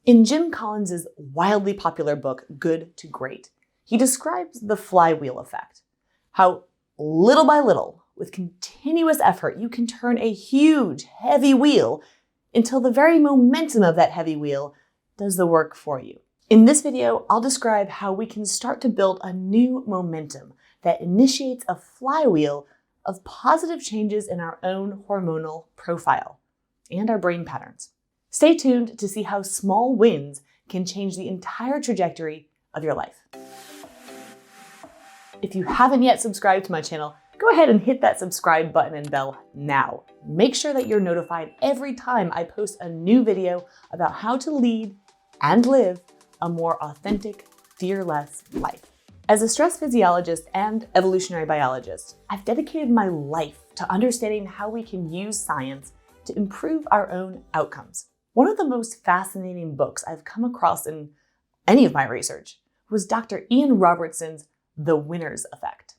In Jim Collins's wildly popular book, Good to Great, he describes the flywheel effect, how little by little, with continuous effort, you can turn a huge, heavy wheel until the very momentum of that heavy wheel does the work for you. In this video, I'll describe how we can start to build a new momentum that initiates a flywheel of positive changes in our own hormonal profile and our brain patterns. Stay tuned to see how small wins can change the entire trajectory of your life. If you haven't yet subscribed to my channel, go ahead and hit that subscribe button and bell now. Make sure that you're notified every time I post a new video about how to lead and live a more authentic, fearless life. As a stress physiologist and evolutionary biologist, I've dedicated my life to understanding how we can use science to improve our own outcomes. One of the most fascinating books I've come across in any of my research was Dr. Ian Robertson's The Winner's Effect.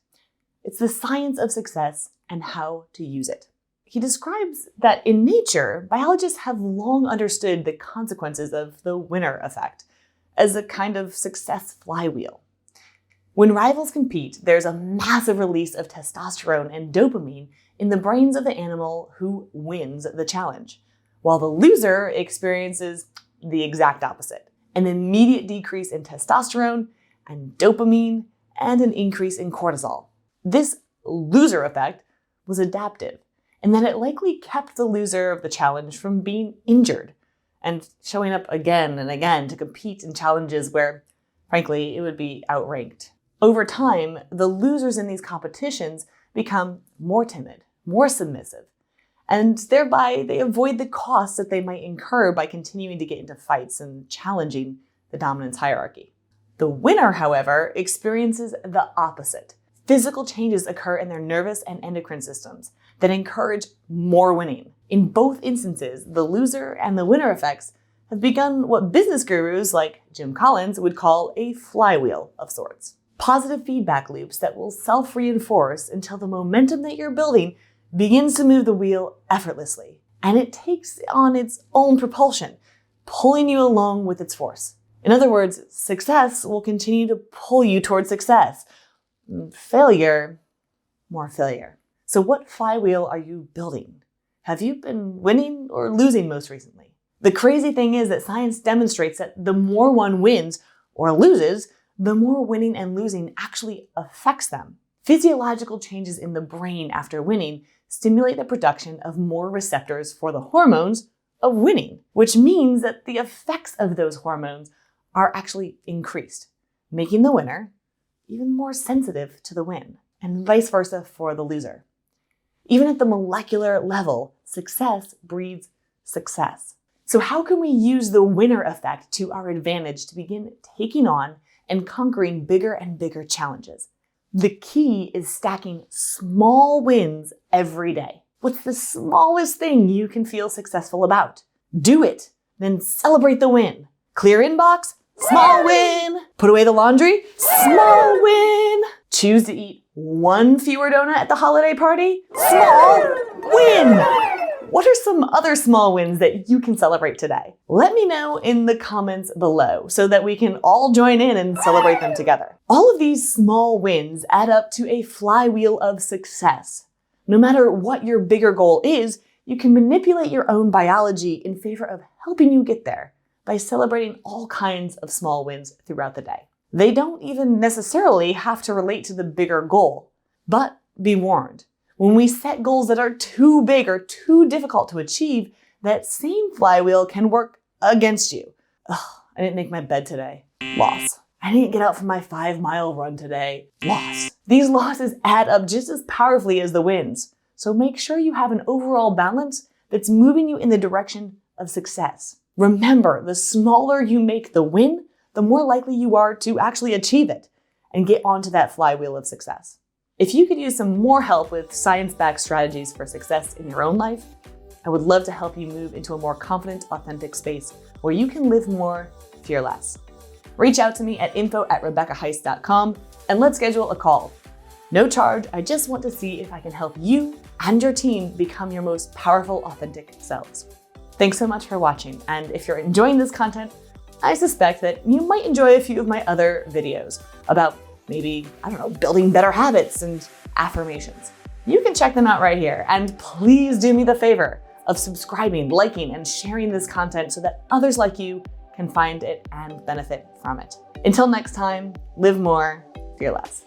It's the science of success and how to use it. He describes that in nature, biologists have long understood the consequences of the winner effect as a kind of success flywheel. When rivals compete, there's a massive release of testosterone and dopamine in the brains of the animal who wins the challenge, while the loser experiences the exact opposite, an immediate decrease in testosterone and dopamine and an increase in cortisol. This loser effect was adaptive, and that it likely kept the loser of the challenge from being injured and showing up again and again to compete in challenges where, frankly, it would be outranked. Over time, the losers in these competitions become more timid, more submissive, and thereby they avoid the costs that they might incur by continuing to get into fights and challenging the dominance hierarchy. The winner, however, experiences the opposite. Physical changes occur in their nervous and endocrine systems that encourage more winning. In both instances, the loser and the winner effects have begun what business gurus like Jim Collins would call a flywheel of sorts. Positive feedback loops that will self-reinforce until the momentum that you're building begins to move the wheel effortlessly. And it takes on its own propulsion, pulling you along with its force. In other words, success will continue to pull you towards success. Failure, more failure. So what flywheel are you building? Have you been winning or losing most recently? The crazy thing is that science demonstrates that the more one wins or loses, the more winning and losing actually affects them. Physiological changes in the brain after winning stimulate the production of more receptors for the hormones of winning, which means that the effects of those hormones are actually increased, making the winner even more sensitive to the win, and vice versa for the loser. Even at the molecular level, success breeds success. So how can we use the winner effect to our advantage to begin taking on and conquering bigger and bigger challenges? The key is stacking small wins every day. What's the smallest thing you can feel successful about? Do it, then celebrate the win. Clear inbox? Small win. Put away the laundry? Small win. Choose to eat one fewer donut at the holiday party? Small win. What are some other small wins that you can celebrate today? Let me know in the comments below so that we can all join in and celebrate them together. All of these small wins add up to a flywheel of success. No matter what your bigger goal is, you can manipulate your own biology in favor of helping you get there by celebrating all kinds of small wins throughout the day. They don't even necessarily have to relate to the bigger goal, but be warned. When we set goals that are too big or too difficult to achieve, that same flywheel can work against you. I didn't make my bed today. Loss. I didn't get out for my 5-mile run today. Loss. These losses add up just as powerfully as the wins. So make sure you have an overall balance that's moving you in the direction of success. Remember, the smaller you make the win, the more likely you are to actually achieve it and get onto that flywheel of success. If you could use some more help with science-backed strategies for success in your own life, I would love to help you move into a more confident, authentic space where you can live more, fear less. Reach out to me at info@RebeccaHeiss.com and let's schedule a call. No charge, I just want to see if I can help you and your team become your most powerful, authentic selves. Thanks so much for watching, and if you're enjoying this content, I suspect that you might enjoy a few of my other videos about maybe, I don't know, building better habits and affirmations. You can check them out right here. And please do me the favor of subscribing, liking, and sharing this content so that others like you can find it and benefit from it. Until next time, live more, fear less.